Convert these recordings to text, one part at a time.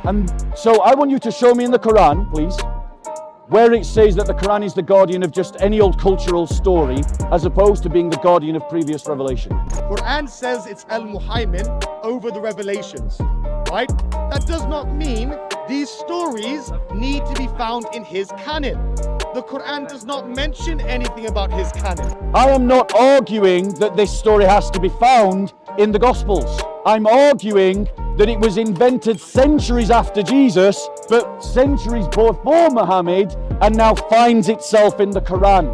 And so I want you to show me in the Quran, please, where it says that the Quran is the guardian of just any old cultural story, as opposed to being the guardian of previous revelation. Quran says it's Al-Muhaymin over the revelations, right? That does not mean these stories need to be found in his canon. The Quran does not mention anything about his canon. I am not arguing that this story has to be found in the Gospels. I'm arguing that it was invented centuries after Jesus, but centuries before Muhammad, and now finds itself in the Quran.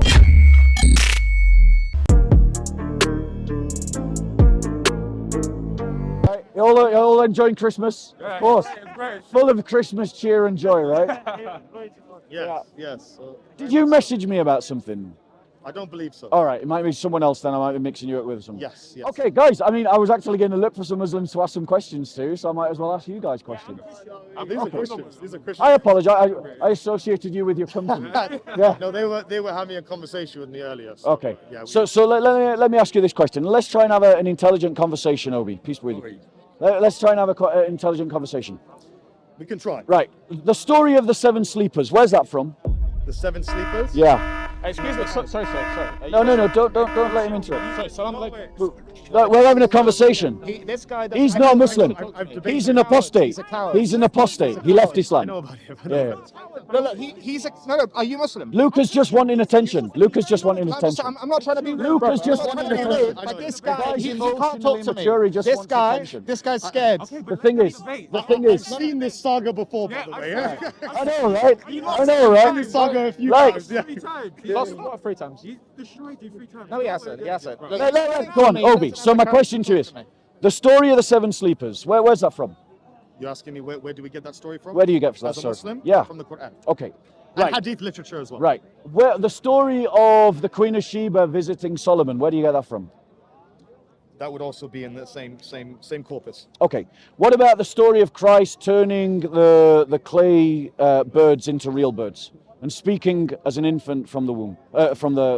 Right, you all enjoying Christmas? Of course. Full of Christmas cheer and joy, right? Yes. Did you message me about something? I don't believe so. All right, it might be someone else then. I might be mixing you up with someone. Yes. Okay, guys, I mean, I was actually going to look for some Muslims to ask some questions to, so I might as well ask you guys questions. These are Christians. I apologize. I associated you with your company. Yeah. No, they were having a conversation with me earlier. So, Okay. Yeah, So let me ask you this question. Let's try and have an intelligent conversation, Obi. Peace be with you. Let's try and have an intelligent conversation. we can try. Right. The story of the 7 sleepers. Where's that from? The 7 sleepers? Yeah. Excuse me, sorry. No, don't let him interrupt. Sorry, We're having a conversation. this guy. He's not a Muslim. I've He's an apostate. He's a coward. He's an apostate. He left I Islam. know about him. Yeah. No, he's a. No, are you Muslim? Luca's just wanting attention. Luca's just wanting attention. I'm not trying to be rude. Lucas bro. just I'm not wanted trying to be rude, attention. but this I know. guy, He's he can't talk emotionally to me. mature, he just This wants guy, attention. this guy's scared. The thing is, I've seen this saga before, by the way. I know, right? I know, I've seen this right? saga a few Right. times. Yeah. Lost what 3 times? No, he hasn't. Go on, Obi. So my question to you is, the story of the 7 sleepers, where's that from? You're asking me where do we get that story from? Where do you get that As a story? Muslim? Yeah. From the Quran. Okay. And Right. Hadith literature as well. Right. Where the story of the Queen of Sheba visiting Solomon, where do you get that from? That would also be in the same corpus. Okay. What about the story of Christ turning the clay birds into real birds and speaking as an infant from the womb,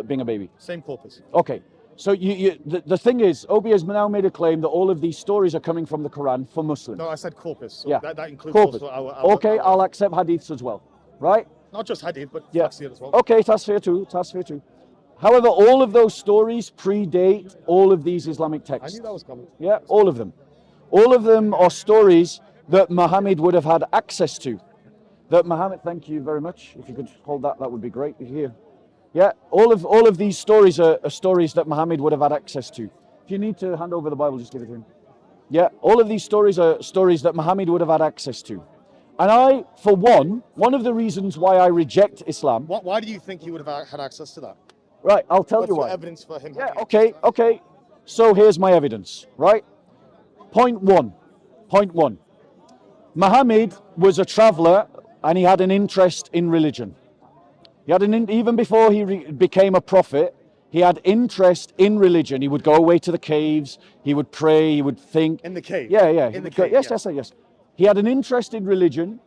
being a baby? Same corpus. Okay. So the thing is, Obi has now made a claim that all of these stories are coming from the Quran for Muslims. No, I said corpus. So Yeah. that includes Corpus. also our Okay, I'll accept hadiths as well. Right? not just hadith, but Yeah. tafsir as well. Okay, that's fair too. That's fair too. However, all of those stories predate all of these Islamic I texts. knew that was coming. Yeah, all of them. All of them are stories that Muhammad would have had access to. That Muhammad, thank you very much. If you could hold that, that would be great. Here. Yeah, all of these stories are stories that Muhammad would have had access to. If you need to hand over the Bible, just give it to him. Yeah, all of these stories are stories that Muhammad would have had access to. And I, for one of the reasons why I reject Islam. Why do you think he would have had access to that? Right, I'll tell you What's why. your evidence for him? Yeah, having okay. So here's my evidence, right? Point one. Muhammad was a traveler and he had an interest in religion. He had even before he became a prophet, he had interest in religion. He would go away to the caves, he would pray, he would think. In the cave? Yeah. In the cave, Yes. He had an interest in religion.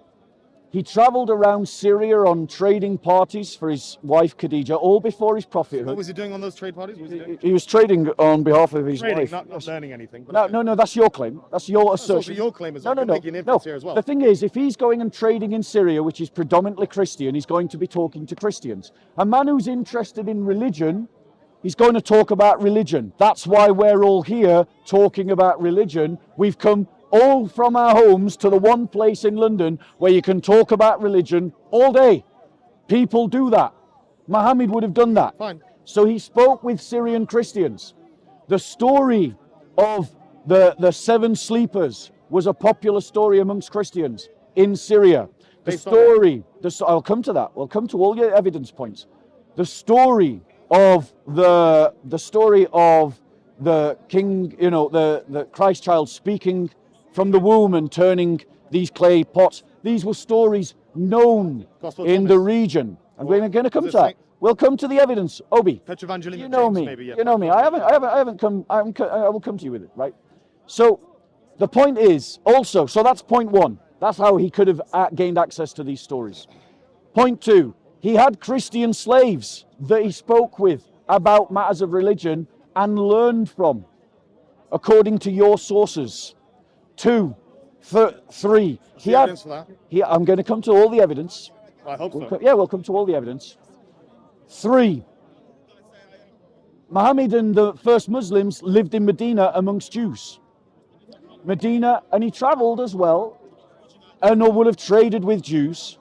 He traveled around Syria on trading parties for his wife Khadija, all before his prophethood. What was he doing on those trade parties? Was he doing? He was trading on behalf of his Trading, wife. not learning anything. But No, that's your claim. That's your That's also assertion. your claim as well. No. You're making inference here as well. The thing is, if he's going and trading in Syria, which is predominantly Christian, he's going to be talking to Christians. A man who's interested in religion, he's going to talk about religion. That's why we're all here talking about religion. We've come all from our homes to the one place in London where you can talk about religion all day. People do that. Muhammad would have done that. Fine. So he spoke with Syrian Christians. The story of the 7 sleepers was a popular story amongst Christians in Syria. I'll come to that. We'll come to all your evidence points. The story of the king, the Christ child speaking from the womb and turning these clay pots. These were stories known in the region. And we're going to come to that. We'll come to the evidence. Obi, Petrovangelium you know James, me. maybe, yeah. You know me. I haven't come. I will come to you with it, right? So the point is also. So that's point 1. That's how he could have gained access to these stories. Point 2. He had Christian slaves that he spoke with about matters of religion and learned from, according to your sources. 2. Three. What's the evidence for that? I'm going to come to all the evidence. I hope so. We'll come to all the evidence. 3. Muhammad and the first Muslims lived in Medina amongst Jews. Medina, and he traveled as well, and would have traded with Jews.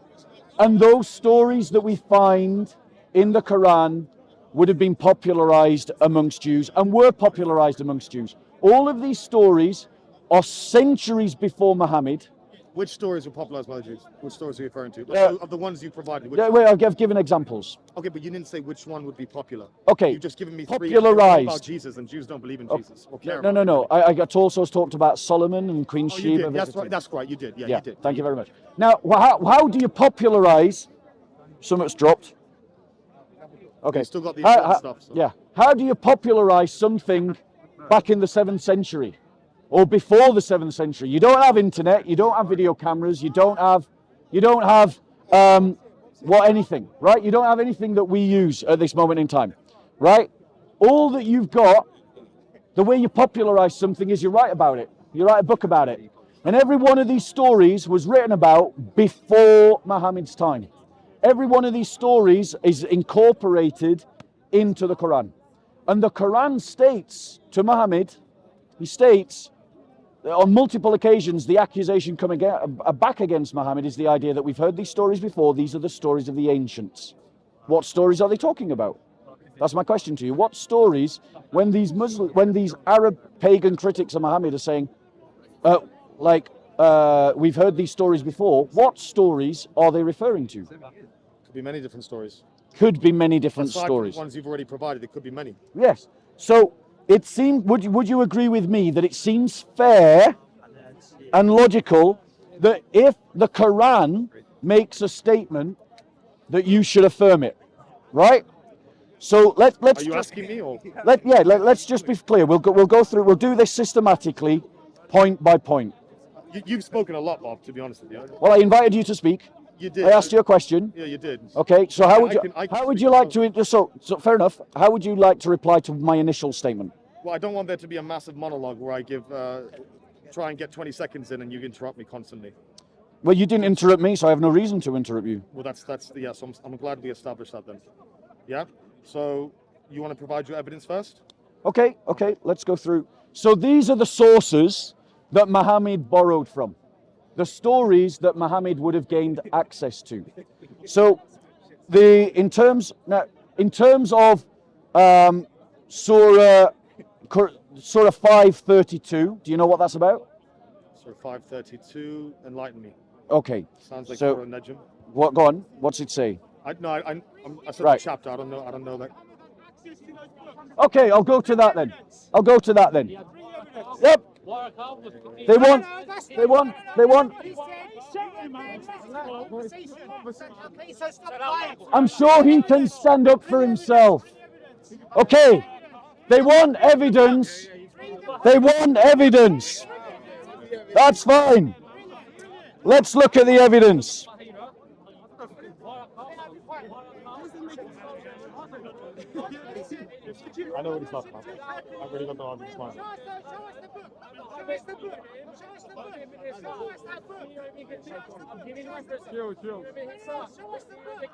And those stories that we find in the Quran would have been popularized amongst Jews and were popularized amongst Jews. All of these stories are centuries before Muhammad. Which stories were popularized by the Jews? Which stories are you referring to? Of the ones you provided? I've given examples. Okay, but you didn't say which one would be popular. Okay. You've just given me popularized. 3 about Jesus, and Jews don't believe in Jesus. Or care No. I also talked about Solomon and Queen Sheba. That's right. You did. Yeah, you did. Thank you very much. Now, how do you popularize? Something's dropped. Okay. Still got the important stuff. So. Yeah. How do you popularize something back in the 7th century? Or before the 7th century? You don't have internet, you don't have video cameras, you don't have anything, right? You don't have anything that we use at this moment in time, right? All that you've got, the way you popularize something is you write about it. You write a book about it. And every one of these stories was written about before Muhammad's time. Every one of these stories is incorporated into the Quran. And the Quran states to Muhammad, he states, on multiple occasions, the accusation coming back against Muhammad is the idea that we've heard these stories before. These are the stories of the ancients. What stories are they talking about? That's my question to you. What stories, when these Arab pagan critics of Muhammad are saying, we've heard these stories before, what stories are they referring to? Could be many different stories. Could be many different Aside stories. From the ones you've already provided, there could be many. Yes. So it seems. Would you agree with me that it seems fair and logical that if the Quran makes a statement, that you should affirm it, right? So let's. Are you asking me or? Let's just be clear. We'll go through. We'll do this systematically, point by point. You've spoken a lot, Bob. To be honest with you. Well, I invited you to speak. You did. I asked you a question. Yeah, you did. Okay, so how would you like to? to? So fair enough. How would you like to reply to my initial statement? Well, I don't want there to be a massive monologue where I try and get 20 seconds in and you interrupt me constantly. Well, you didn't interrupt me, so I have no reason to interrupt you. Well, so I'm glad we established that then. Yeah. So you want to provide your evidence first? Okay. Let's go through. So these are the sources that Muhammad borrowed from. The stories that Muhammad would have gained access to. So, in terms of Surah 532, do you know what that's about? Surah 532, enlighten me. Okay. Sounds like so, Surah Najm. What? Go on. What's it say? I said right. The chapter. I don't know that. Okay, I'll go to that then. Yep. They want. I'm sure he can stand up for himself. Okay. They want evidence. That's fine. Let's look at the evidence. I know what he's talking about. I really don't know how he's talking.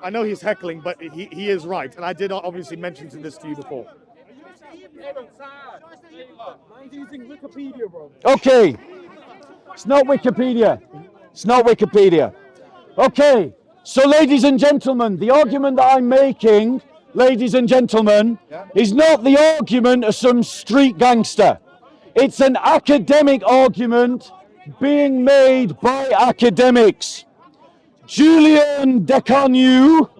I know he's heckling, but he is right, and I did obviously mention this to you before. Okay, it's not Wikipedia. Okay, so ladies and gentlemen, the argument that I'm making, ladies and gentlemen, is not the argument of some street gangster. It's an academic argument being made by academics. Julian Decarnew,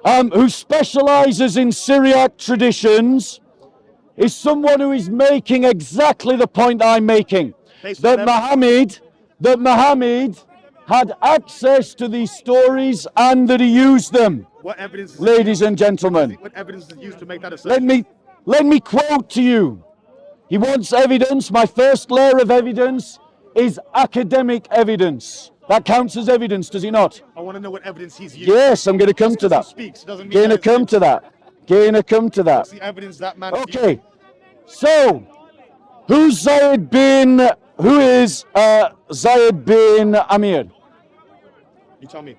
who specializes in Syriac traditions, is someone who is making exactly the point that I'm making. That Muhammad had access to these stories and that he used them. What evidence? Ladies and gentlemen. What evidence is used to make that assertion? Let me quote to you. He wants evidence. My first layer of evidence is academic evidence. That counts as evidence, does it not? I want to know what evidence he's used. Yes, I'm going to come to that. Going to come to that. What's the evidence that man? Okay. So, Huzayd bin who is Zayed bin Amir? You tell me.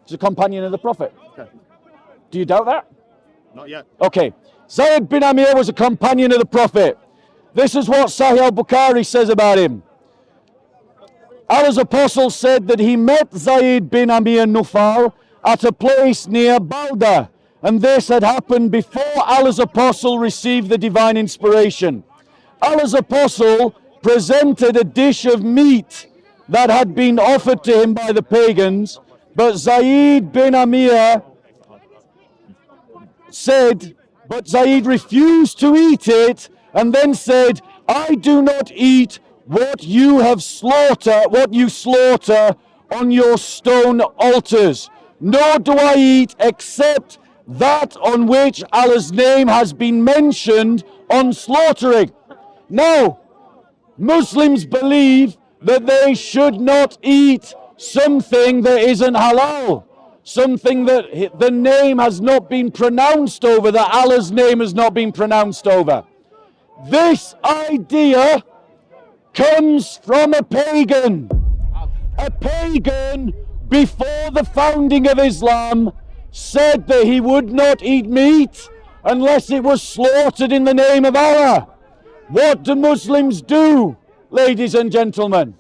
He's a companion of the Prophet. Okay. Do you doubt that? Not yet. Okay. Zayed bin Amir was a companion of the Prophet. This is what Sahih al-Bukhari says about him. Allah's apostle said that he met Zayed bin Amir Nufal at a place near Balda, and this had happened before Allah's apostle received the divine inspiration. Allah's apostle presented a dish of meat that had been offered to him by the pagans, but Zayed bin Amir Zayed refused to eat it, and then said, I do not eat what you slaughter on your stone altars, nor do I eat except that on which Allah's name has been mentioned on slaughtering. Now, Muslims believe that they should not eat something that isn't halal, something that the name has not been pronounced over, that Allah's name has not been pronounced over. This idea comes from a pagan. A pagan before the founding of Islam said that he would not eat meat unless it was slaughtered in the name of Allah. What do Muslims do, ladies and gentlemen?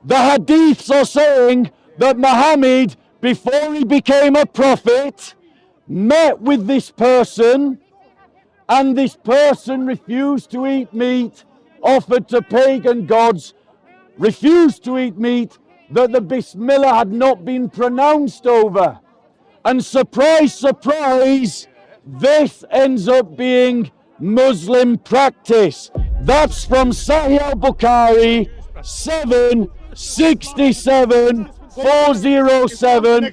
The hadiths are saying that Muhammad, before he became a prophet, met with this person, and this person refused to eat meat offered to pagan gods, refused to eat meat that the Bismillah had not been pronounced over. And surprise, surprise, this ends up being Muslim practice. That's from Sahih al-Bukhari 767 407,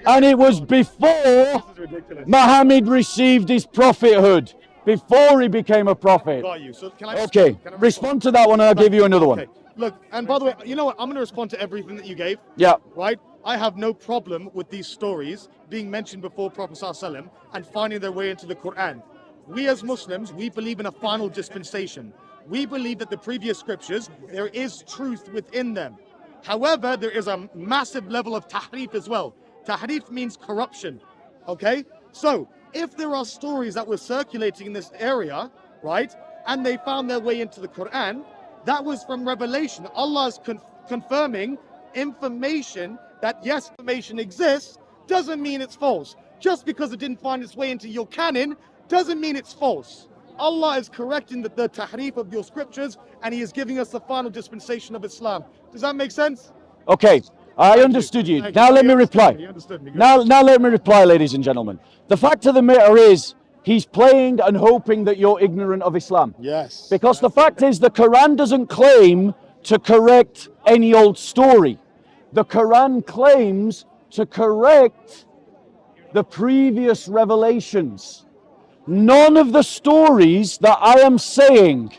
and it was before Muhammad received his prophethood, before he became a prophet. Got you. So can I Respond to that one and I'll give you another one. Look, and by the way, you know what? I'm going to respond to everything that you gave. Yeah. Right? I have no problem with these stories being mentioned before Prophet ﷺ and finding their way into the Quran. We as Muslims, we believe in a final dispensation. We believe that the previous scriptures, there is truth within them. However, there is a massive level of tahrif as well. Tahrif means corruption. Okay? So, if there are stories that were circulating in this area, right, and they found their way into the Quran, that was from revelation. Allah is confirming information that, yes, information exists, doesn't mean it's false. Just because it didn't find its way into your canon, doesn't mean it's false. Allah is correcting the tahrif of your scriptures, and He is giving us the final dispensation of Islam. Does that make sense? Okay, I understood you. Now let me reply. Now let me reply, ladies and gentlemen. The fact of the matter is, he's playing and hoping that you're ignorant of Islam. Yes. Because the fact is, the Quran doesn't claim to correct any old story. The Quran claims to correct the previous revelations. None of the stories that I am saying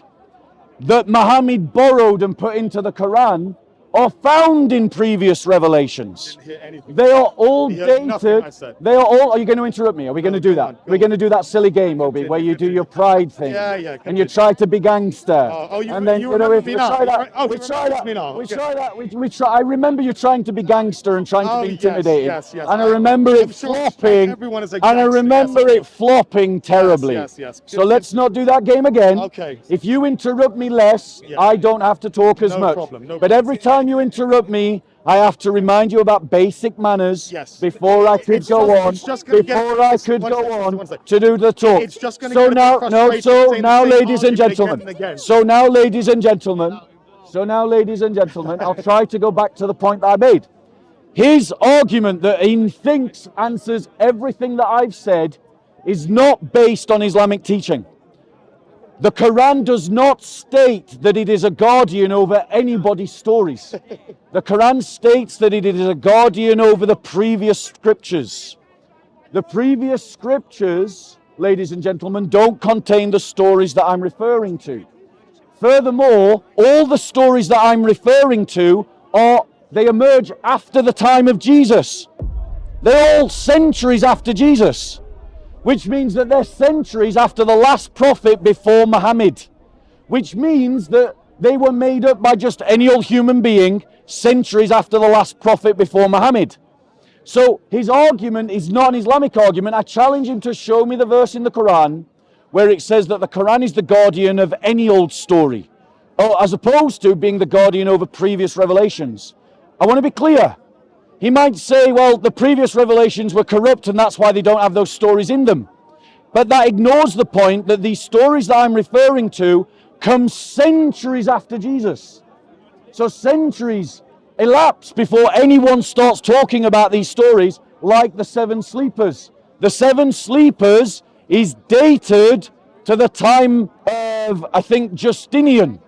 that Muhammad borrowed and put into the Quran are found in previous revelations. They are all dated. They are all. Are you going to interrupt me? Are we going to do that? We're going to do that silly game, Obi, where you do your pride thing, and you try to be gangster. And then we try that. I remember you trying to be gangster and trying to be intimidating, and I remember it flopping. And I remember it flopping terribly. So let's not do that game again. If you interrupt me less, I don't have to talk as much. But every time you interrupt me, I have to remind you about basic manners before I could go on to do the talk. So now, ladies and gentlemen, I'll try to go back to the point that I made. His argument that he thinks answers everything that I've said is not based on Islamic teaching. The Quran does not state that it is a guardian over anybody's stories. The Quran states that it is a guardian over the previous scriptures. The previous scriptures, ladies and gentlemen, don't contain the stories that I'm referring to. Furthermore, all the stories that I'm referring to they emerge after the time of Jesus. They're all centuries after Jesus, which means that they're centuries after the last prophet before Muhammad, which means that they were made up by just any old human being centuries after the last prophet before Muhammad. So his argument is not an Islamic argument. I challenge him to show me the verse in the Quran where it says that the Quran is the guardian of any old story, as opposed to being the guardian over previous revelations. I want to be clear. He might say, well, the previous revelations were corrupt and that's why they don't have those stories in them. But that ignores the point that these stories that I'm referring to come centuries after Jesus. So centuries elapse before anyone starts talking about these stories, like the seven sleepers. The seven sleepers is dated to the time of, I think, Justinian.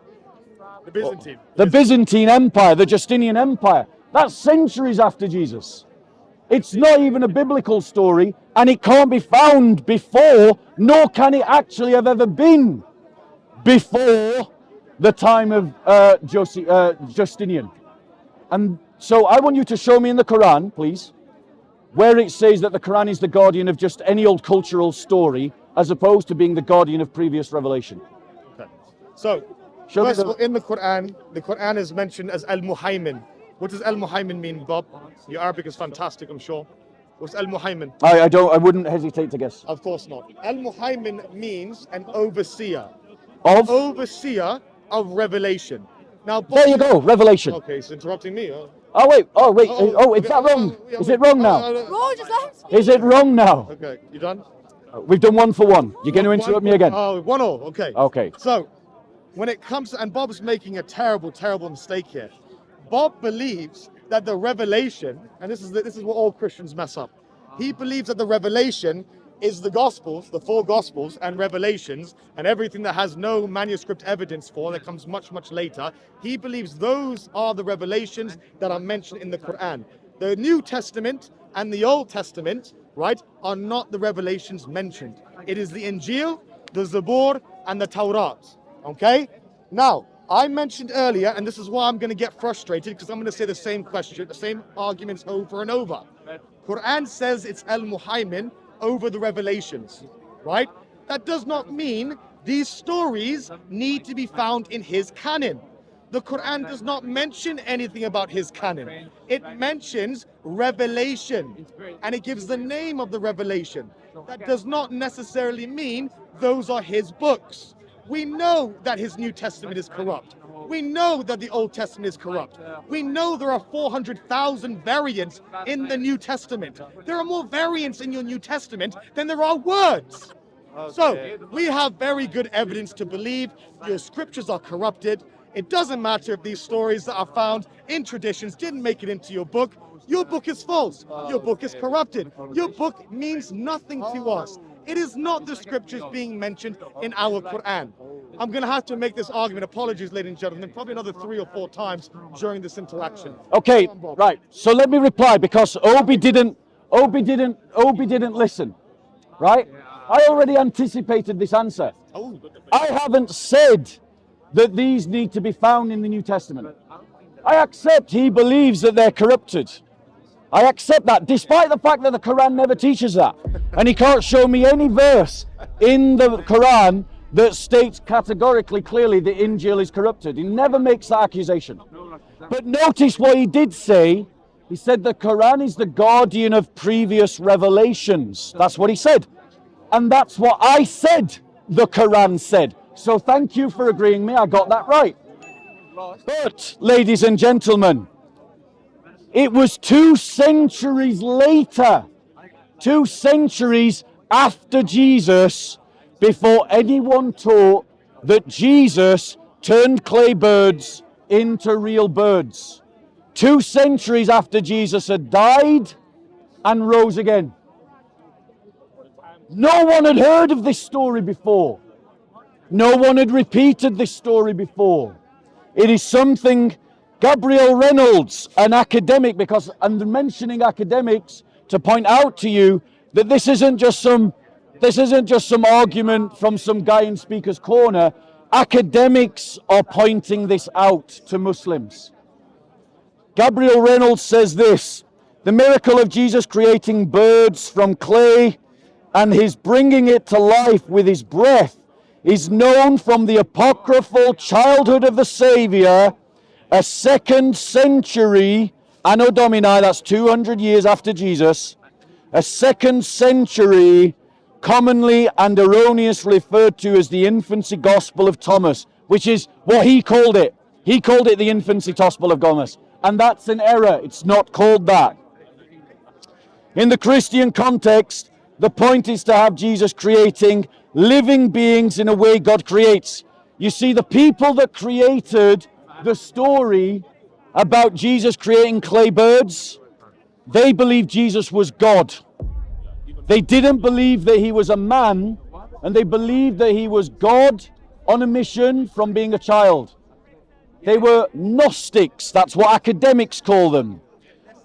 The Byzantine Empire, the Justinian Empire. That's centuries after Jesus. It's not even a biblical story, and it can't be found before, nor can it actually have ever been before the time of Justinian. And so I want you to show me in the Quran, please, where it says that the Quran is the guardian of just any old cultural story, as opposed to being the guardian of previous revelation. Okay. So, first of all, in the Quran is mentioned as Al-Muhaymin. What does Al-Muhaymin mean, Bob? Your Arabic is fantastic, I'm sure. What's Al-Muhaymin? I wouldn't hesitate to guess. Of course not. Al-Muhaymin means an overseer. Of? Overseer of revelation. Now, Bob, there you go, revelation. Okay, it's interrupting me. Oh wait, is that wrong? Is it wrong now? Bro, just let him speak. Is it wrong now? Okay, you done? We've done 1 for 1. You're going to interrupt me again? Oh, 1-1, okay. Okay. So, when it comes to, and Bob's making a terrible, terrible mistake here. Bob believes that the revelation, and this is what all Christians mess up. He believes that the revelation is the Gospels, the 4 Gospels and Revelations, and everything that has no manuscript evidence for, that comes much, much later. He believes those are the revelations that are mentioned in the Quran. The New Testament and the Old Testament, right, are not the revelations mentioned. It is the Injil, the Zabur, and the Tawrat, okay? Now, I mentioned earlier, and this is why I'm going to get frustrated, because I'm going to say the same question, the same arguments over and over. Quran says it's Al-Muhaymin over the revelations, right? That does not mean these stories need to be found in his canon. The Quran does not mention anything about his canon. It mentions revelation, and it gives the name of the revelation. That does not necessarily mean those are his books. We know that his New Testament is corrupt. We know that the Old Testament is corrupt. We know there are 400,000 variants in the New Testament. There are more variants in your New Testament than there are words. So, we have very good evidence to believe your scriptures are corrupted. It doesn't matter if these stories that are found in traditions didn't make it into your book. Your book is false. Your book is corrupted. Your book means nothing to us. It is not the scriptures being mentioned in our Quran. I'm going to have to make this argument, apologies ladies and gentlemen, probably another 3 or 4 times during this interaction. Okay, right. So let me reply, because Obi didn't listen, right? I already anticipated this answer. I haven't said that these need to be found in the New Testament. I accept he believes that they're corrupted. I accept that, despite the fact that the Quran never teaches that. And he can't show me any verse in the Quran that states categorically, clearly, the Injil is corrupted. He never makes that accusation. But notice what he did say. He said the Quran is the guardian of previous revelations. That's what he said. And that's what I said the Quran said. So thank you for agreeing me. I got that right. But, ladies and gentlemen, it was 2 centuries later, 2 centuries after Jesus, before anyone taught that Jesus turned clay birds into real birds. 2 centuries after Jesus had died and rose again. No one had heard of this story before. No one had repeated this story before. It is something Gabriel Reynolds, an academic, because I'm mentioning academics to point out to you that this isn't just some argument from some guy in Speaker's Corner. Academics are pointing this out to Muslims. Gabriel Reynolds says this: the miracle of Jesus creating birds from clay and his bringing it to life with his breath is known from the apocryphal childhood of the Savior, a 2nd century, Anno Domini, that's 200 years after Jesus, a 2nd century, commonly and erroneously referred to as the infancy gospel of Thomas, which is what he called it. He called it the infancy gospel of Thomas. And that's an error. It's not called that. In the Christian context, the point is to have Jesus creating living beings in a way God creates. You see, the people that created the story about Jesus creating clay birds, they believed Jesus was God. They didn't believe that he was a man, and they believed that he was God on a mission from being a child. They were Gnostics. That's what academics call them.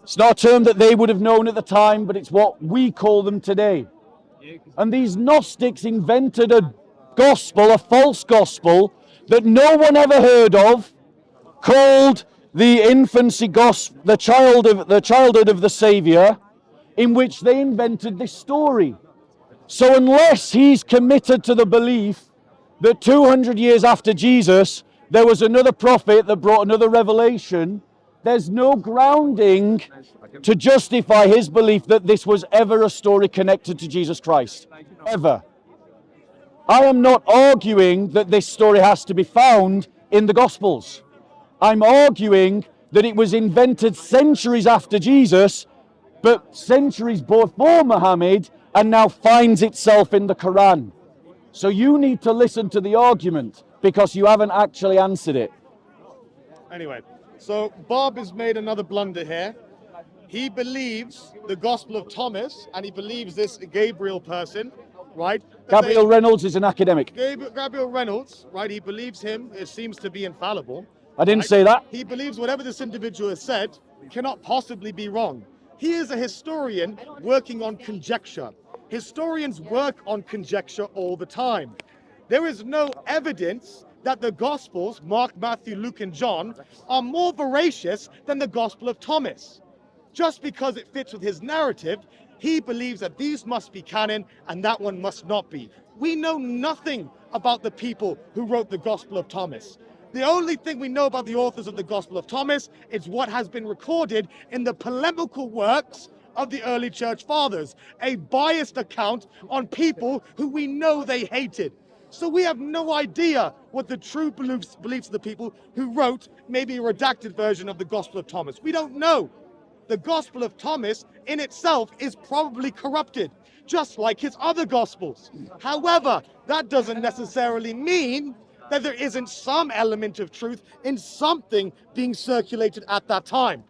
It's not a term that they would have known at the time, but it's what we call them today. And these Gnostics invented a gospel, a false gospel, that no one ever heard of, called the infancy gospel, the childhood of the Savior, in which they invented this story. So unless he's committed to the belief that 200 years after Jesus, there was another prophet that brought another revelation, there's no grounding to justify his belief that this was ever a story connected to Jesus Christ. Ever. I am not arguing that this story has to be found in the Gospels. I'm arguing that it was invented centuries after Jesus, but centuries before Muhammad, and now finds itself in the Quran. So you need to listen to the argument, because you haven't actually answered it. Anyway, so Bob has made another blunder here. He believes the Gospel of Thomas, and he believes this Gabriel person, right? Gabriel Reynolds is an academic. Gabriel Reynolds, right? He believes him. It seems to be infallible. I didn't say that. He believes whatever this individual has said cannot possibly be wrong. He is a historian working on conjecture. Historians work on conjecture all the time. There is no evidence that the Gospels, Mark, Matthew, Luke, and John, are more veracious than the Gospel of Thomas. Just because it fits with his narrative, he believes that these must be canon and that one must not be. We know nothing about the people who wrote the Gospel of Thomas. The only thing we know about the authors of the Gospel of Thomas is what has been recorded in the polemical works of the early church fathers, a biased account on people who we know they hated. So we have no idea what the true beliefs of the people who wrote maybe a redacted version of the Gospel of Thomas. We don't know. The Gospel of Thomas in itself is probably corrupted, just like his other Gospels. However, that doesn't necessarily mean that there isn't some element of truth in something being circulated at that time,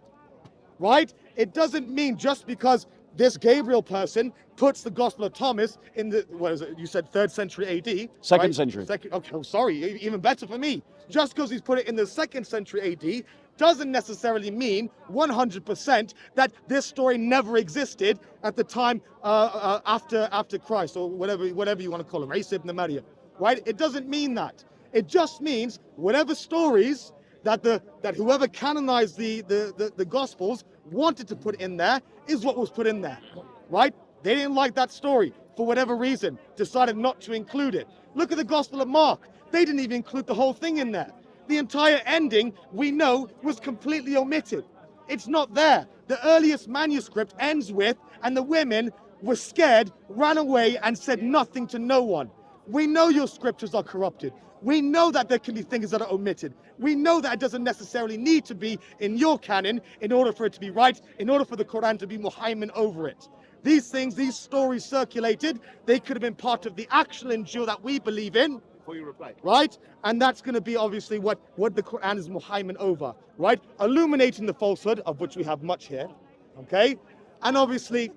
right? It doesn't mean just because this Gabriel person puts the Gospel of Thomas in the, what is it, you said 3rd century AD? Second century. Okay, oh, sorry, even better for me. Just because he's put it in the 2nd century AD doesn't necessarily mean 100% that this story never existed at the time after Christ, or whatever you want to call him, Isa ibn Maryam, right? It doesn't mean that. It just means whatever stories that whoever canonized the Gospels wanted to put in there is what was put in there, right? They didn't like that story for whatever reason, decided not to include it. Look at the Gospel of Mark. They didn't even include the whole thing in there. The entire ending, we know, was completely omitted. It's not there. The earliest manuscript ends with, and the women were scared, ran away, and said nothing to no one. We know your scriptures are corrupted. We know that there can be things that are omitted. We know that it doesn't necessarily need to be in your canon in order for it to be right, in order for the Quran to be muhaymin over it. These things, these stories circulated, they could have been part of the actual Injil that we believe in, right? And that's going to be obviously what the Quran is muhaymin over, right? Illuminating the falsehood, of which we have much here, okay? And obviously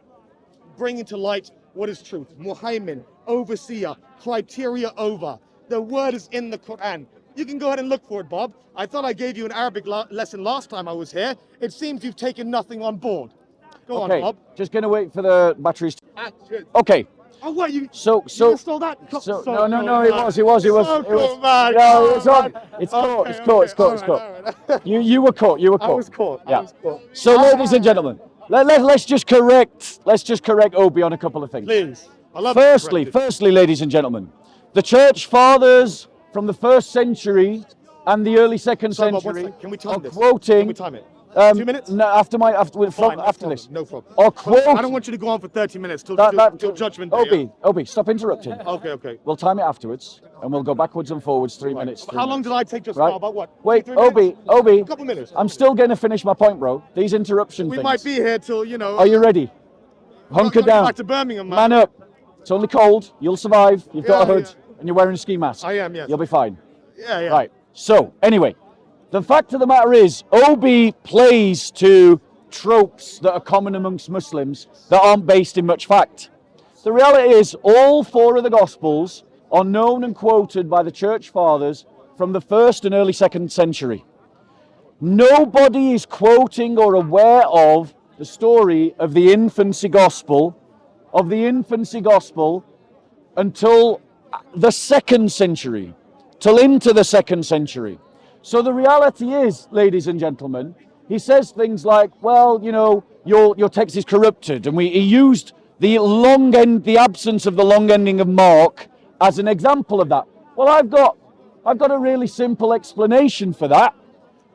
bringing to light what is truth, muhaymin, overseer, criteria over. The word is in the Quran. You can go ahead and look for it, Bob. I thought I gave you an Arabic lesson last time I was here. It seems you've taken nothing on board. Go on, Bob. Just going to wait for the batteries. Okay. Oh, what, you So install that? No, it was. So cool, man. No, it's on. It's caught. You were caught. I was caught. Yeah. So, ladies and gentlemen, let's just correct Obi on a couple of things. Please. Firstly, ladies and gentlemen, The church fathers from the 1st century and the early 2nd Sorry, Bob, century can we are time this? quoting. Can we time it? 2 minutes? No, after Fine, no after problem, this. no problem. Or quote. I don't want you to go on for 30 minutes till Judgment Day. Obi, stop interrupting. Okay. We'll time it afterwards, and we'll go backwards and forwards 3 minutes. How long did I take just Right. now? About what? Wait, 2, 3 minutes? Obi. A couple minutes. I'm still going to finish my point, bro. These interruption We things. might be here till, you know. Are you ready? Hunker down. Back to Birmingham, man. Man up. It's only cold. You'll survive. You've got a Yeah, hood, yeah. and you're wearing a ski mask. I am, yes. You'll be fine. Yeah. Right. So, anyway, the fact of the matter is, Obi plays to tropes that are common amongst Muslims that aren't based in much fact. The reality is, all 4 of the Gospels are known and quoted by the Church Fathers from the 1st and early 2nd century. Nobody is quoting or aware of the story of the infancy gospel, until the 2nd century, till into the 2nd century. So the reality is, ladies and gentlemen, he says things like, well, you know, your text is corrupted, and he used the absence of the long ending of Mark as an example of that. Well, I've got a really simple explanation for that.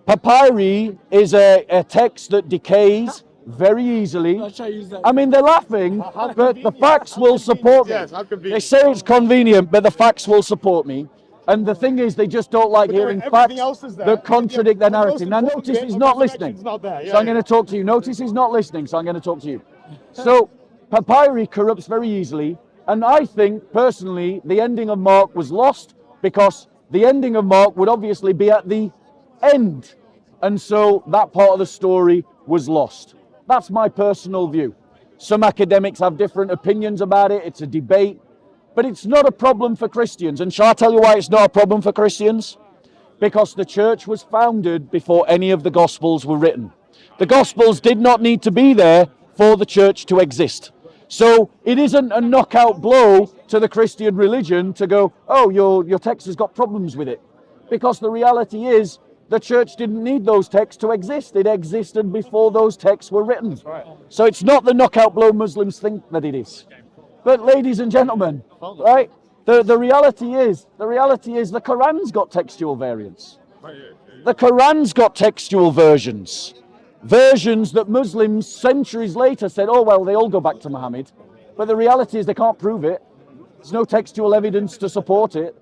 Papyri is a text that decays very easily. I mean, they're laughing, but the facts will support me. Yes, how convenient. They say it's convenient, but the facts will support me. And the thing is, they just don't like hearing facts that contradict their narrative. Now, notice he's not listening. So I'm going to talk to you. Notice he's not listening, so I'm going to talk to you. So, papyri corrupts very easily. And I think, personally, the ending of Mark was lost because the ending of Mark would obviously be at the end. And so that part of the story was lost. That's my personal view. Some academics have different opinions about it. It's a debate. But it's not a problem for Christians. And shall I tell you why it's not a problem for Christians? Because the church was founded before any of the Gospels were written. The Gospels did not need to be there for the church to exist. So it isn't a knockout blow to the Christian religion to go, oh, your text has got problems with it. Because the reality is, the church didn't need those texts to exist. It existed before those texts were written. So it's not the knockout blow Muslims think that it is. But ladies and gentlemen, right? The reality is the Quran's got textual variants. The Quran's got textual versions that Muslims centuries later said, oh, well, they all go back to Muhammad. But the reality is they can't prove it. There's no textual evidence to support it.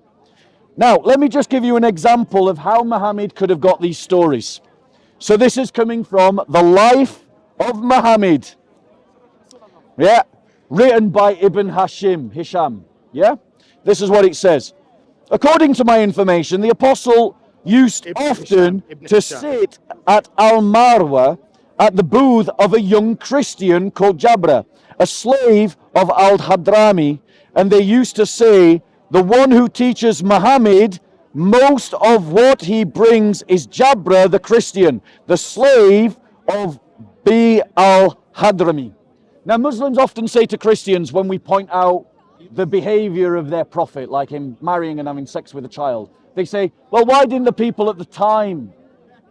Now, let me just give you an example of how Muhammad could have got these stories. So this is coming from The Life of Muhammad. Yeah. Written by Ibn Hisham. Yeah? This is what it says. According to my information, the apostle used often to sit at Al-Marwa at the booth of a young Christian called Jabra, a slave of Al-Hadrami, and they used to say, the one who teaches Muhammad, most of what he brings is Jabra the Christian, the slave of Bi al-Hadrami. Now, Muslims often say to Christians when we point out the behavior of their prophet, like him marrying and having sex with a child, they say, well, why didn't the people at the time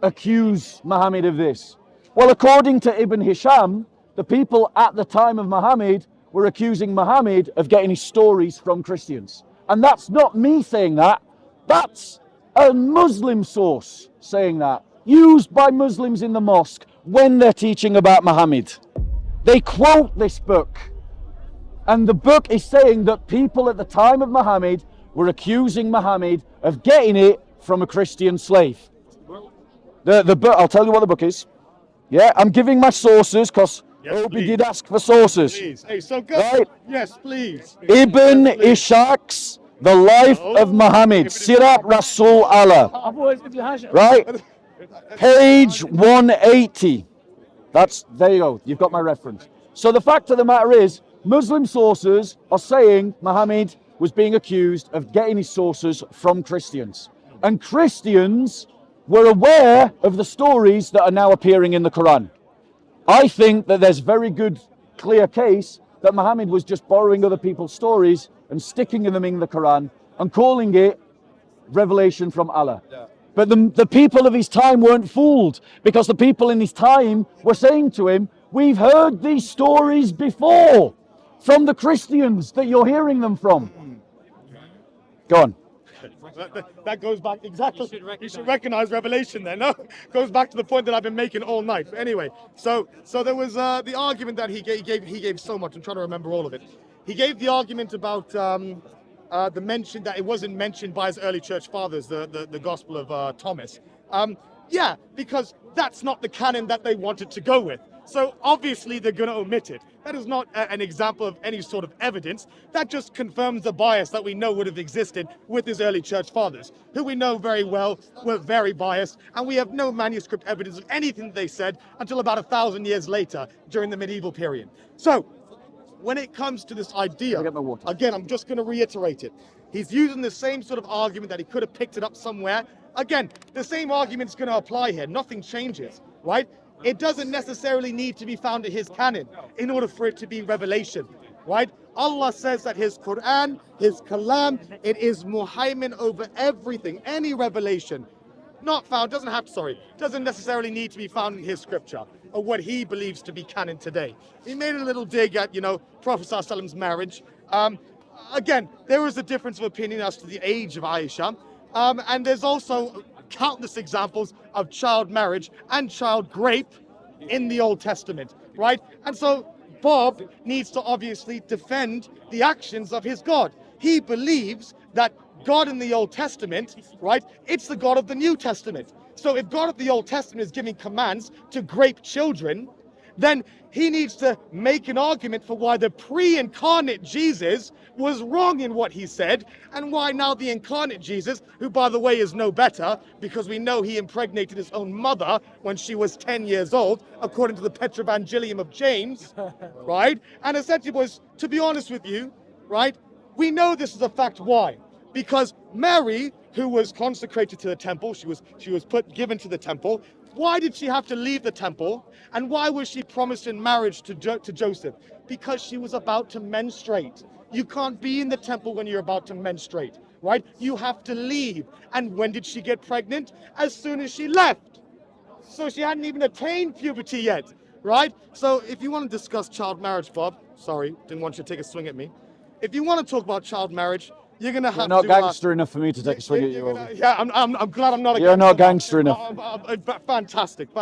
accuse Muhammad of this? Well, according to Ibn Hisham, the people at the time of Muhammad were accusing Muhammad of getting his stories from Christians. And that's not me saying that. That's a Muslim source saying that, used by Muslims in the mosque when they're teaching about Muhammad. They quote this book, and the book is saying that people at the time of Muhammad were accusing Muhammad of getting it from a Christian slave. The book, I'll tell you what the book is. Yeah, I'm giving my sources because Obi did ask for sources. Please. Hey, so good. Right? Yes, please. Ibn Ishaq's The Life of Muhammad, Sirat Rasul Allah. Right? Page 180. There you go. You've got my reference. So the fact of the matter is, Muslim sources are saying Muhammad was being accused of getting his sources from Christians. And Christians were aware of the stories that are now appearing in the Quran. I think that there's very good, clear case that Muhammad was just borrowing other people's stories and sticking them in the Quran and calling it revelation from Allah. But the people of his time weren't fooled, because the people in his time were saying to him, we've heard these stories before from the Christians that you're hearing them from. Go on. That goes back exactly. You should recognize Revelation then. No, goes back to the point that I've been making all night. But anyway, so there was the argument that he gave so much. I'm trying to remember all of it. He gave the argument about the mention that it wasn't mentioned by his early church fathers, the Gospel of Thomas. Yeah, because that's not the canon that they wanted to go with. So obviously they're going to omit it. That is not an example of any sort of evidence. That just confirms the bias that we know would have existed with his early church fathers, who we know very well were very biased, and we have no manuscript evidence of anything they said until about 1,000 years later during the medieval period. So when it comes to this idea, again, I'm just going to reiterate it. He's using the same sort of argument that he could have picked it up somewhere. Again, the same argument's going to apply here. Nothing changes, right? It doesn't necessarily need to be found in his canon in order for it to be revelation, right? Allah says that his Quran, his Kalam, it is muhaymin over everything, any revelation. Not found, doesn't necessarily need to be found in his scripture or what he believes to be canon today. He made a little dig at, Prophet ﷺ's marriage. Again, there is a difference of opinion as to the age of Aisha. And there's also countless examples of child marriage and child rape in the Old Testament, right? And so Bob needs to obviously defend the actions of his God. He believes that God in the Old Testament, right, it's the God of the New Testament. So if God of the Old Testament is giving commands to rape children, then he needs to make an argument for why the pre-incarnate Jesus was wrong in what he said, and why now the incarnate Jesus, who by the way is no better, because we know he impregnated his own mother when she was 10 years old, according to the Petrevangelium of James, right? And essentially, boys, to be honest with you, right, we know this is a fact. Why? Because Mary, who was consecrated to the temple, she was given to the temple. Why did she have to leave the temple? And why was she promised in marriage to Joseph? Because she was about to menstruate. You can't be in the temple when you're about to menstruate, right? You have to leave. And when did she get pregnant? As soon as she left. So she hadn't even attained puberty yet, right? So if you want to discuss child marriage, Bob, sorry, didn't want you to take a swing at me. If you want to talk about child marriage, you're going to have You're to... not gangster enough for me to take a swing at you. Yeah, I'm glad I'm not a gangster. You're not gangster enough. Fantastic.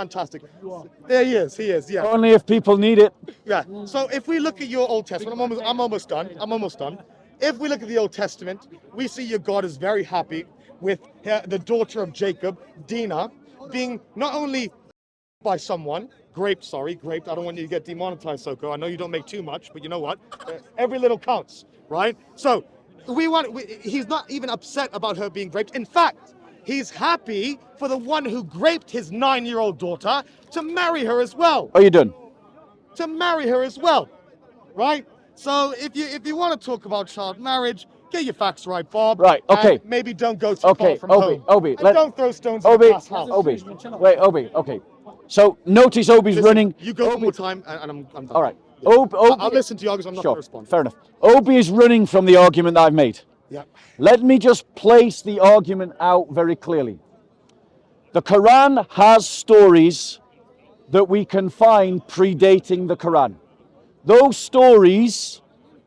There he is, yeah. Only if people need it. Yeah, so if we look at your Old Testament, I'm almost done. If we look at the Old Testament, we see your God is very happy with the daughter of Jacob, Dinah, being not only by someone, graped, I don't want you to get demonetized, SOCO. I know you don't make too much, but you know what? Every little counts, right? So he's not even upset about her being raped. In fact, he's happy for the one who raped his 9-year-old daughter to marry her as well. Are you done? To marry her as well, right? So if you want to talk about child marriage, get your facts right, Bob. Right, okay. And maybe don't go too far from home. Obi, and don't throw stones at the glass house. Obi, okay. So notice Obi's running. You go one more time, and I'm done. All right. I'll listen to you because I'm not going to respond. Fair enough. Obi is running from the argument that I've made. Yeah. Let me just place the argument out very clearly. The Quran has stories that we can find predating the Quran. Those stories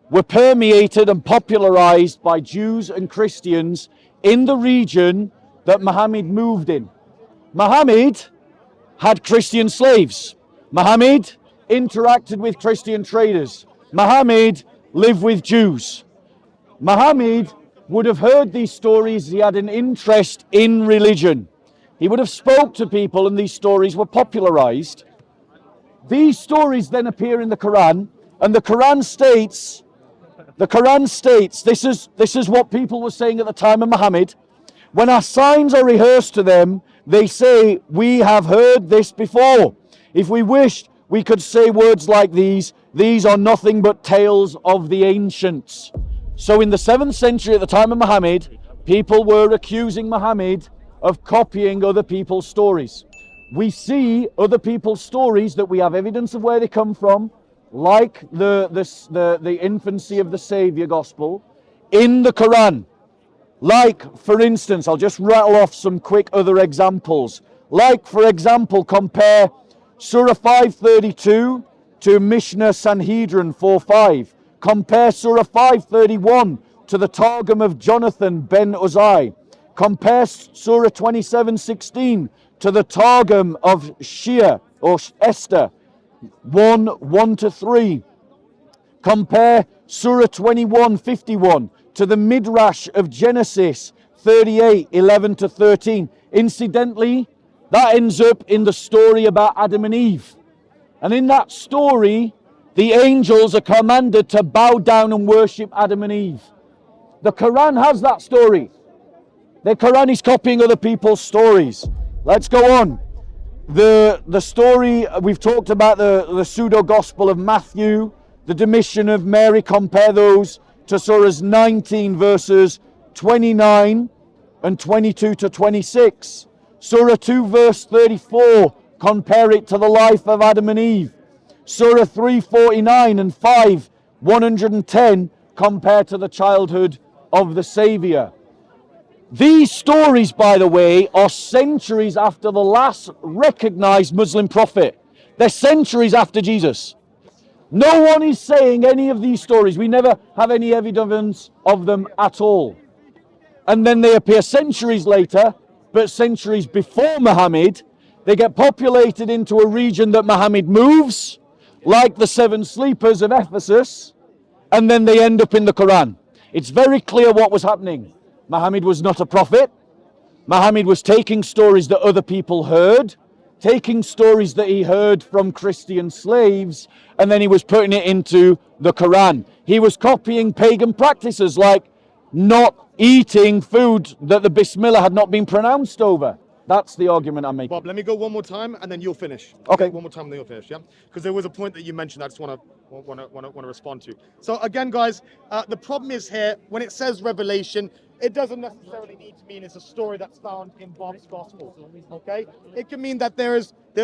were permeated and popularized by Jews and Christians in the region that Muhammad moved in. Muhammad had Christian slaves. Muhammad interacted with Christian traders. Muhammad lived with Jews. Muhammad would have heard these stories. He had an interest in religion. He would have spoke to people and these stories were popularized. These stories then appear in the Quran, and the Quran states this is what people were saying at the time of Muhammad. When our signs are rehearsed to them, they say, we have heard this before. If we wished, we could say words like these are nothing but tales of the ancients. So in the 7th century at the time of Muhammad, people were accusing Muhammad of copying other people's stories. We see other people's stories that we have evidence of where they come from, like the infancy of the Savior gospel, in the Quran. Like, for instance, I'll just rattle off some quick other examples. Like, for example, compare Surah 532 to Mishnah Sanhedrin 4:5. Compare Surah 531 to the Targum of Jonathan ben Uzziah. Compare Surah 27:16 to the Targum of Shia or Esther 1:1-3. Compare Surah 21:51 to the Midrash of Genesis 38:11-13. Incidentally, that ends up in the story about Adam and Eve. And in that story, the angels are commanded to bow down and worship Adam and Eve. The Quran has that story. The Quran is copying other people's stories. Let's go on. The story, we've talked about the pseudo-gospel of Matthew, the demission of Mary. Compare those to Surahs 19 verses 29 and 22-26. Surah 2 verse 34, compare it to the life of Adam and Eve. Surah 3:49 and 5:110, compare to the childhood of the Savior. These stories, by the way, are centuries after the last recognized Muslim prophet. They're centuries after Jesus. No one is saying any of these stories. We never have any evidence of them at all. And then they appear centuries later, but centuries before Muhammad. They get populated into a region that Muhammad moves, like the seven sleepers of Ephesus, and then they end up in the Quran. It's very clear what was happening. Muhammad was not a prophet. Muhammad was taking stories that other people heard, taking stories that he heard from Christian slaves, and then he was putting it into the Quran. He was copying pagan practices like not eating food that the Bismillah had not been pronounced over. That's the argument I'm making. Bob, let me go one more time and then you'll finish. Okay. One more time and then you'll finish, yeah? Because there was a point that you mentioned I just want to respond to. So again, guys, the problem is here, when it says revelation, it doesn't necessarily need to mean it's a story that's found in Bob's gospel, okay? It can mean that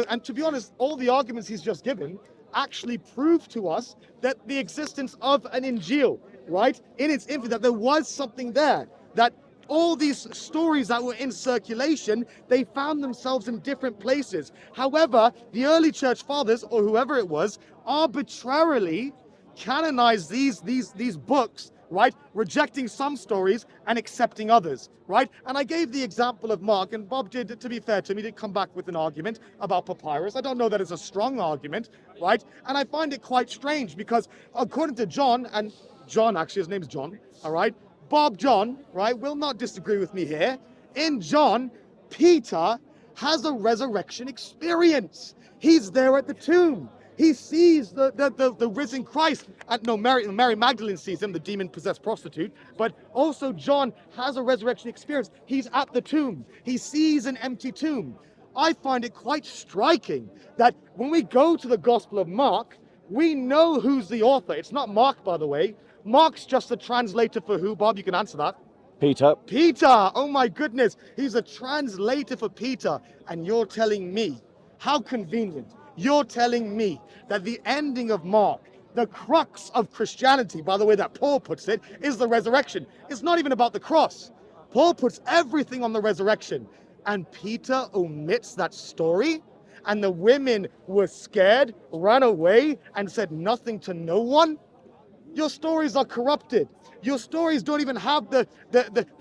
and to be honest, all the arguments he's just given actually prove to us that the existence of an Injil, right, in its infancy, that there was something there, that all these stories that were in circulation, they found themselves in different places. However, the early church fathers, or whoever it was, arbitrarily canonized these books, right? Rejecting some stories and accepting others, right? And I gave the example of Mark, and Bob did, to be fair to me, did come back with an argument about papyrus. I don't know that it's a strong argument, right? And I find it quite strange because according to John, and John, actually, his name's John, all right? Bob John, right, will not disagree with me here. In John, Peter has a resurrection experience. He's there at the tomb. He sees the risen Christ. Mary Magdalene sees him, the demon-possessed prostitute. But also John has a resurrection experience. He's at the tomb. He sees an empty tomb. I find it quite striking that when we go to the Gospel of Mark, we know who's the author. It's not Mark, by the way. Mark's just a translator for who, Bob? You can answer that. Peter. Peter, oh my goodness. He's a translator for Peter. And you're telling me, how convenient, you're telling me that the ending of Mark, the crux of Christianity, by the way that Paul puts it, is the resurrection. It's not even about the cross. Paul puts everything on the resurrection. And Peter omits that story. And the women were scared, ran away, and said nothing to no one. Your stories are corrupted. Your stories don't even have the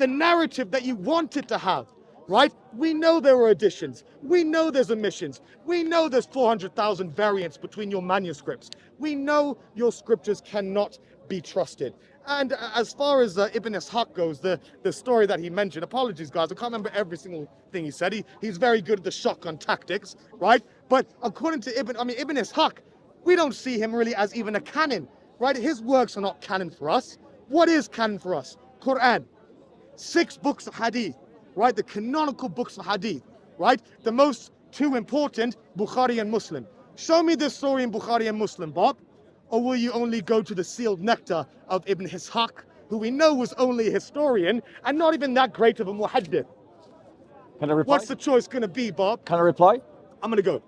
narrative that you wanted to have, right? We know there were additions. We know there's omissions. We know there's 400,000 variants between your manuscripts. We know your scriptures cannot be trusted. And as far as Ibn Ishaq goes, the story that he mentioned, apologies guys, I can't remember every single thing he said. He's very good at the shotgun tactics, right? But according to Ibn Ishaq, we don't see him really as even a canon. Right, his works are not canon for us. What is canon for us? Quran, 6 books of hadith, right? The canonical books of hadith, right? The most 2 important, Bukhari and Muslim. Show me this story in Bukhari and Muslim, Bob. Or will you only go to the sealed nectar of Ibn Ishaq, who we know was only a historian and not even that great of a muhaddith? Can I reply? What's the choice going to be, Bob? Can I reply? I'm going to go.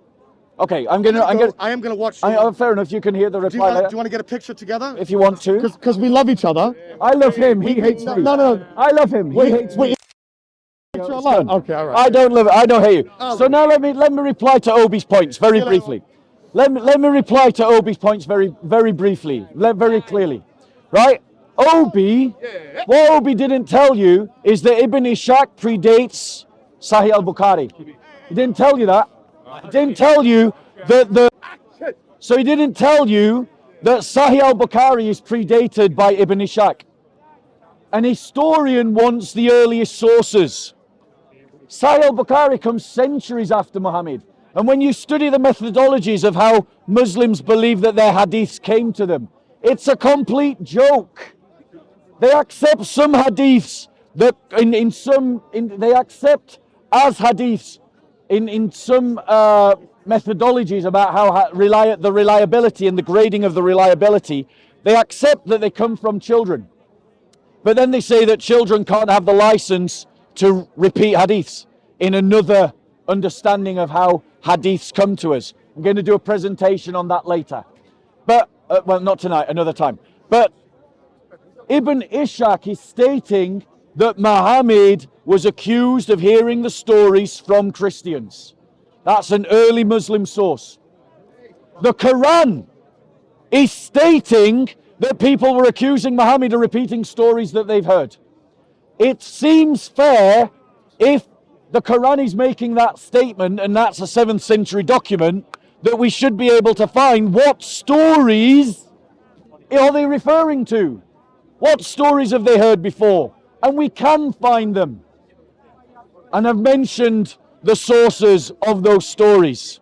Okay, I am going to watch. Fair enough. You can hear the reply. Do you want to get a picture together? If you want to. Because we love each other. I love him. He hates me. No. I love him. He hates me. Okay, all right. I don't love it. I don't hate you. So now let me reply to Obi's points very briefly. Let me reply to Obi's points very briefly, very clearly. Right? Obi, what Obi didn't tell you is that Ibn Ishaq predates Sahih al-Bukhari. He didn't tell you that. He didn't tell you that so he didn't tell you that Sahih al-Bukhari is predated by Ibn Ishaq. An historian wants the earliest sources. Sahih al-Bukhari comes centuries after Muhammad. And when you study the methodologies of how Muslims believe that their hadiths came to them, it's a complete joke. They accept some hadiths that they accept as hadiths in some methodologies about how the reliability and the grading of the reliability. They accept that they come from children. But then they say that children can't have the license to repeat hadiths in another understanding of how hadiths come to us. I'm going to do a presentation on that later. But, well, not tonight, another time. But Ibn Ishaq is stating that Muhammad was accused of hearing the stories from Christians. That's an early Muslim source. The Quran is stating that people were accusing Muhammad of repeating stories that they've heard. It seems fair if the Quran is making that statement, and that's a 7th century document, that we should be able to find what stories are they referring to? What stories have they heard before? And we can find them. And I've mentioned the sources of those stories.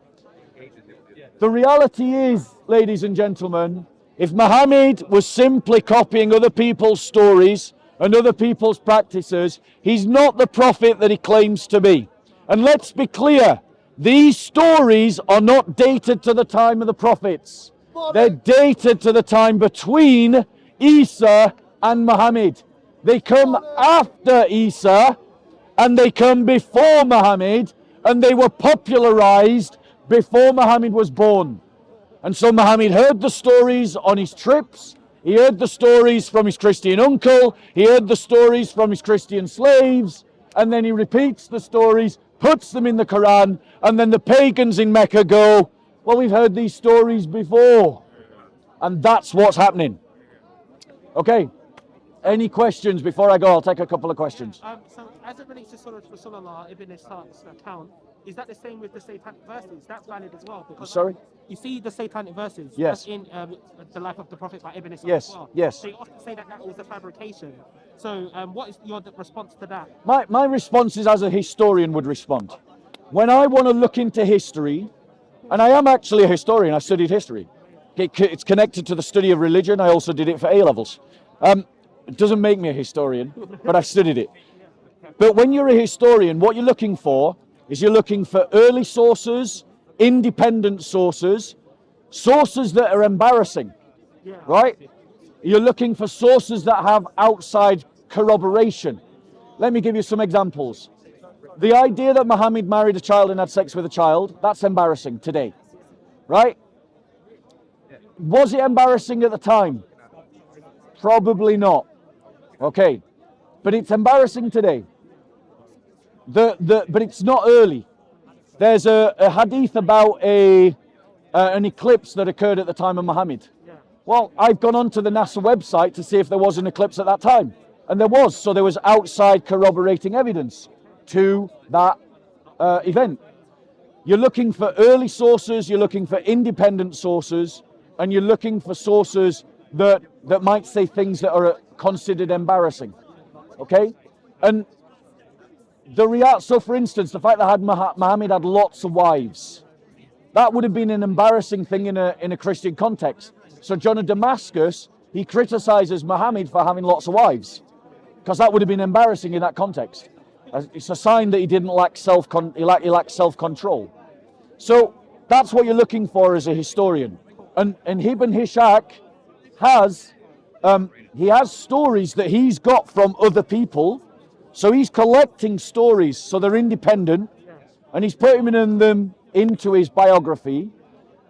The reality is, ladies and gentlemen, if Muhammad was simply copying other people's stories and other people's practices, he's not the prophet that he claims to be. And let's be clear, these stories are not dated to the time of the prophets. They're dated to the time between Isa and Muhammad. They come after Isa and they come before Muhammad, and they were popularized before Muhammad was born. And so Muhammad heard the stories on his trips, he heard the stories from his Christian uncle, he heard the stories from his Christian slaves, and then he repeats the stories, puts them in the Quran, and then the pagans in Mecca go, well, we've heard these stories before. And that's what's happening. Okay, any questions before I go? I'll take a couple of questions. So as it relates to Surah Rasulullah Ibn Ishaq's account, is that the same with the satanic verses? That's valid as well. Because Sorry? You see the satanic verses Yes. in the life of the Prophet by Ibn Ishaq Yes, as well. yes. They often say that that was a fabrication. So what is your response to that? My response is as a historian would respond. When I want to look into history, and I am actually a historian, I studied history. It's connected to the study of religion. I also did it for A-levels. It doesn't make me a historian, but I studied it. But when you're a historian, what you're looking for is you're looking for early sources, independent sources, sources that are embarrassing, right? You're looking for sources that have outside corroboration. Let me give you some examples. The idea that Muhammad married a child and had sex with a child, that's embarrassing today, right? Was it embarrassing at the time? Probably not. Okay, but it's embarrassing today. But it's not early. There's a hadith about an eclipse that occurred at the time of Muhammad. Well, I've gone onto the NASA website to see if there was an eclipse at that time. And there was, so there was outside corroborating evidence to that event. You're looking for early sources, you're looking for independent sources, and you're looking for sources that might say things that are considered embarrassing. Okay? And so for instance, the fact that Muhammad had lots of wives, that would have been an embarrassing thing in a Christian context. So John of Damascus, he criticizes Muhammad for having lots of wives, because that would have been embarrassing in that context. It's a sign that he didn't lack he lacked self-control. So that's what you're looking for as a historian. And Ibn Ishaq has stories that he's got from other people. So he's collecting stories, so they're independent, and he's putting them into his biography.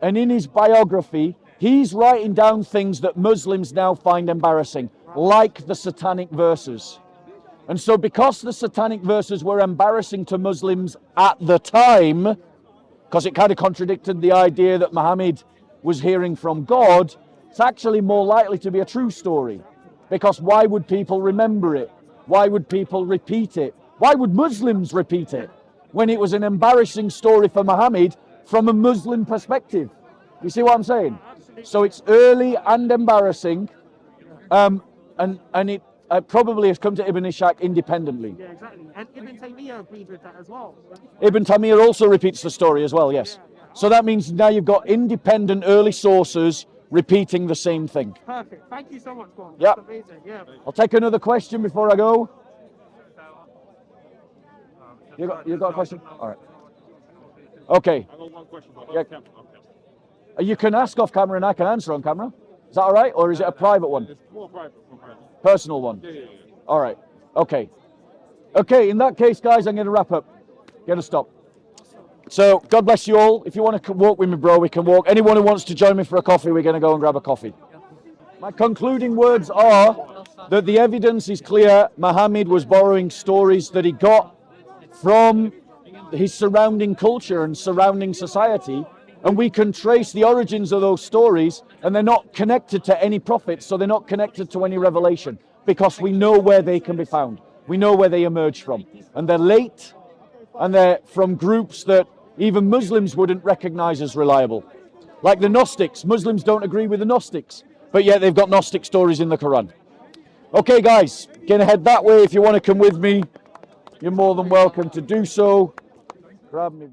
And in his biography, he's writing down things that Muslims now find embarrassing, like the satanic verses. And so because the satanic verses were embarrassing to Muslims at the time, because it kind of contradicted the idea that Muhammad was hearing from God, it's actually more likely to be a true story. Because why would people remember it? Why would people repeat it? Why would Muslims repeat it when it was an embarrassing story for Muhammad from a Muslim perspective? You see what I'm saying? So it's early and embarrassing, and it probably has come to Ibn Ishaq independently. Yeah, exactly. And Ibn Taymiyyah agreed with that as well. Ibn Taymiyyah also repeats the story as well, yes. So that means now you've got independent early sources repeating the same thing. Perfect. Thank you so much, Gordon. Yeah. That's amazing. Yeah. I'll take another question before I go. You got a question? All right. Okay. I got one question. Yeah. You can ask off camera and I can answer on camera. Is that all right? Or is it a private one? It's more private. Personal one? Yeah. All right. Okay. Okay, in that case, guys, I'm going to wrap up. Get a stop. So, God bless you all. If you want to walk with me, bro, we can walk. Anyone who wants to join me for a coffee, we're going to go and grab a coffee. My concluding words are that the evidence is clear. Muhammad was borrowing stories that he got from his surrounding culture and surrounding society, and we can trace the origins of those stories, and they're not connected to any prophets, so they're not connected to any revelation, because we know where they can be found. We know where they emerge from, and they're late, and they're from groups that even Muslims wouldn't recognize as reliable. Like the Gnostics. Muslims don't agree with the Gnostics, but yet they've got Gnostic stories in the Quran. Okay, guys, gonna head that way. If you want to come with me, you're more than welcome to do so. Grab me.